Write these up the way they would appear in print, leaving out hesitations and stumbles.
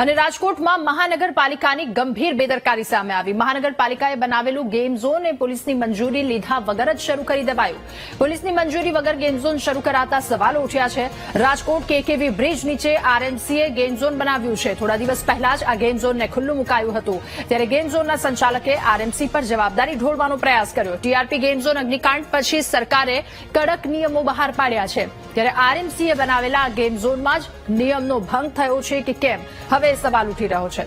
અને રાજકોટમાં મહાનગરપાલિકાની ગંભીર બેદરકારી સામે આવી। મહાનગરપાલિકાએ બનાવેલું ગેમ ઝોન એ પોલીસની મંજૂરી લીધા વગર જ શરૂ કરી દેવાયું। પોલીસની મંજૂરી વગર ગેમ ઝોન શરૂ કરાતા સવાલો ઉઠ્યા છે। રાજકોટ કેકેવી બ્રિજ નીચે આરએમસીએ ગેમ ઝોન બનાવ્યું છે। થોડા દિવસ પહેલા જ આ ગેમ ઝોનને ખુલ્લું મુકાયું હતું, ત્યારે ગેમ ઝોનના સંચાલકે આરએમસી પર જવાબદારી ઢોળવાનો પ્રયાસ કર્યો। ટીઆરપી ગેમ ઝોન અગ્નિકાંડ પછી સરકારે કડક નિયમો બહાર પાડ્યા છે, ત્યારે આરએમસીએ બનાવેલા આ ગેમ ઝોનમાં જ નિયમનો ભંગ થયો છે કે કેમ, હવે સવાલ ઉઠી રહ્યો છે।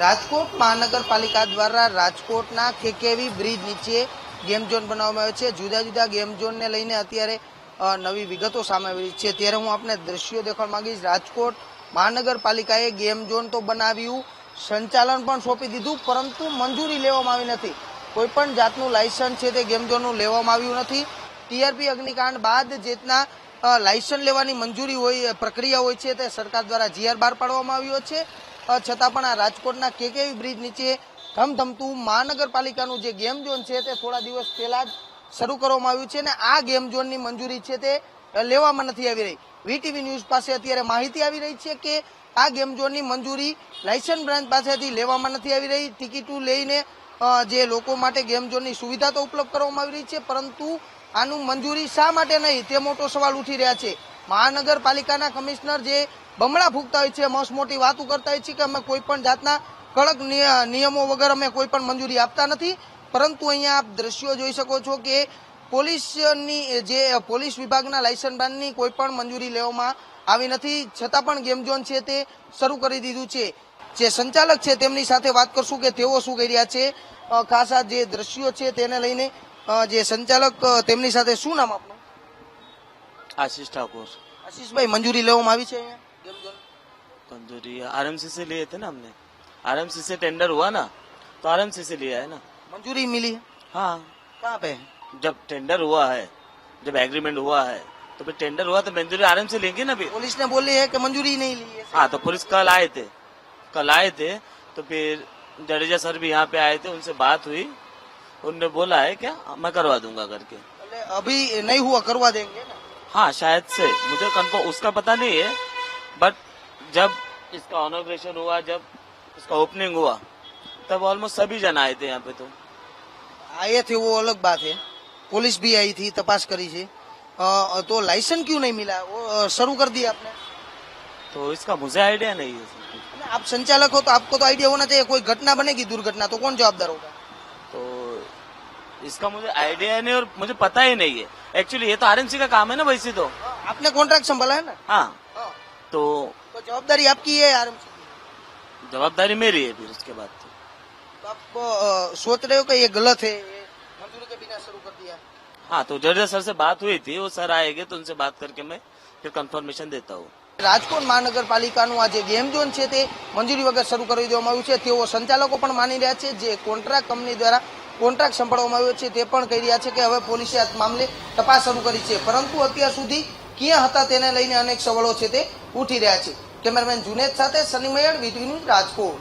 રાજકોટ મહાનગરપાલિકા દ્વારા રાજકોટના કેકેવી બ્રિજ નીચે ગેમ ઝોન બનાવવામાં આવ્યો છે। જુદા જુદા ગેમ ઝોનને લઈને અત્યારે નવી વિગતો સામે આવી છે, ત્યારે હું આપને દ્રશ્યો દેખાડવા માંગીશ। રાજકોટ મહાનગરપાલિકાએ ગેમ ઝોન તો બનાવ્યું, સંચાલન પણ સોંપી દીધું, પરંતુ મંજૂરી લેવામાં આવી નથી। કોઈ પણ જાતનું લાયસન્સ છે તે ગેમ ઝોનનું લેવામાં આવ્યું નથી। ટીઆરપી અગ્નિકાંડ બાદ જેટના લાયસન્સ લેવાની મંજૂરી હોય, પ્રક્રિયા હોય છે, તે સરકાર દ્વારા જીઆર બહાર પાડવામાં આવ્યો છે। છતાં પણ આ રાજકોટના કેકેવી બ્રિજ નીચે ધમધમતું મહાનગરપાલિકાનું જે ગેમ ઝોન છે તે થોડા દિવસ પહેલા જ શરૂ કરવામાં આવ્યું છે, અને આ ગેમ ઝોનની મંજૂરી છે તે લેવામાં નથી આવી રહી। વીટીવી ન્યૂઝ પાસે અત્યારે માહિતી આવી રહી છે કે આ ગેમ ઝોનની મંજૂરી લાયસન્સ બ્રાન્ચ પાસેથી લેવામાં નથી આવી રહી। ટિકિટો લઈને જે લોકો માટે ગેમ ઝોનની સુવિધા તો ઉપલબ્ધ કરવામાં આવી રહી છે, પરંતુ આનું મંજૂરી શા માટે નહીં તે મોટો સવાલ ઉઠી રહ્યા છે। મહાનગરપાલિકાના કમિશનર જે બમણા ફૂંકતા હોય છે, મસ્ત મોટી વાતો કરતા હોય છે કે અમે કોઈ પણ જાતના કડક નિયમો વગર અમે કોઈ પણ મંજૂરી આપતા નથી, પરંતુ અહીંયા આપ દ્રશ્યો જોઈ શકો છો કે પોલીસની જે પોલીસ વિભાગના લાયસન્સ બ્રાન્ચની કોઈ પણ મંજૂરી લેવામાં આવી નથી, છતાં પણ ગેમ ઝોન છે તે શરૂ કરી દીધું છે। જે સંચાલક છે તેમની સાથે વાત કરશું કે તેઓ શું કહી રહ્યા છે। ખાસ આ જે દ્રશ્યો છે તેને લઈને જે સંચાલક તેમની સાથે શું નામ આપનું? आशीष ठाकुर। આશીષભાઈ, મંજૂરી લેવામાં આવી છે અહીંયા ગેમ ઝોન? मंजूरी आरएमसी से लिए थे ना हमने, आरएमसी से टेंडर हुआ ना, तो आरएमसी से लिया है ना। मंजूरी मिली है? हाँ, कहाँ पे? जब टेंडर हुआ है, जब एग्रीमेंट हुआ है, तो फिर टेंडर हुआ तो मंजूरी आरएम से लेंगे ना। फिर पुलिस ने बोली है कि मंजूरी नहीं ली है। हाँ, तो पुलिस कल आए थे, तो फिर जडेजा सर भी यहाँ पे आए थे, उनसे बात हुई, उनने बोला है क्या मैं करवा दूंगा करके। अभी नहीं हुआ, करवा देंगे ना? हाँ, शायद से, मुझे कंफर्म उसका पता नहीं है, बट जब इसका इनॉग्रेशन हुआ, जब इसका ओपनिंग हुआ, तब ऑलमोस्ट सभी जन आए थे यहाँ पे। तो आए थे वो अलग बात है, पुलिस भी आई थी, तपास करी थी, तो लाइसेंस क्यों नहीं मिला? वो शुरू कर दिया आपने? तो इसका मुझे आइडिया नहीं है। आप संचालक हो तो आपको तो आइडिया होना चाहिए। कोई घटना बनेगी, दुर्घटना, तो कौन जवाबदार होगा? तो इसका मुझे आइडिया नहीं और मुझे पता ही नहीं है। एक्चुअली ये तो आरएमसी का काम है ना वैसे तो। आपने कॉन्ट्रैक्ट संभाला है ना? हाँ, तो जवाबदारी आपकी है, आरएमसी की जवाबदारी मेरी है। फिर उसके बाद तो आप सोच रहे हो कि ये गलत है, ये मंजूरी के बिना शुरू कर दिया? हाँ, तो जडेजा सर से बात हुई थी, वो सर आएंगे तो उनसे बात करके मैं फिर कन्फर्मेशन देता हूँ। રાજકોટ મહાનગરપાલિકાનું આ જે ગેમ ઝોન છે તે મંજૂરી વગર શરૂ કરી દેવામાં આવ્યું છે, તેઓ સંચાલકો પણ માની રહ્યા છે। જે કોન્ટ્રાક્ટ કંપની દ્વારા કોન્ટ્રાક્ટ સંભાળવામાં આવ્યો છે તે પણ કહી રહ્યા છે કે હવે પોલીસે આ મામલે તપાસ શરૂ કરી છે, પરંતુ અત્યાર સુધી ક્યાં હતા તેને લઈને અનેક સવાલો છે તે ઉઠી રહ્યા છે। કેમેરામેન જુનેદ સાથે સની મયડ, વીટીવી ન્યૂઝ, રાજકોટ।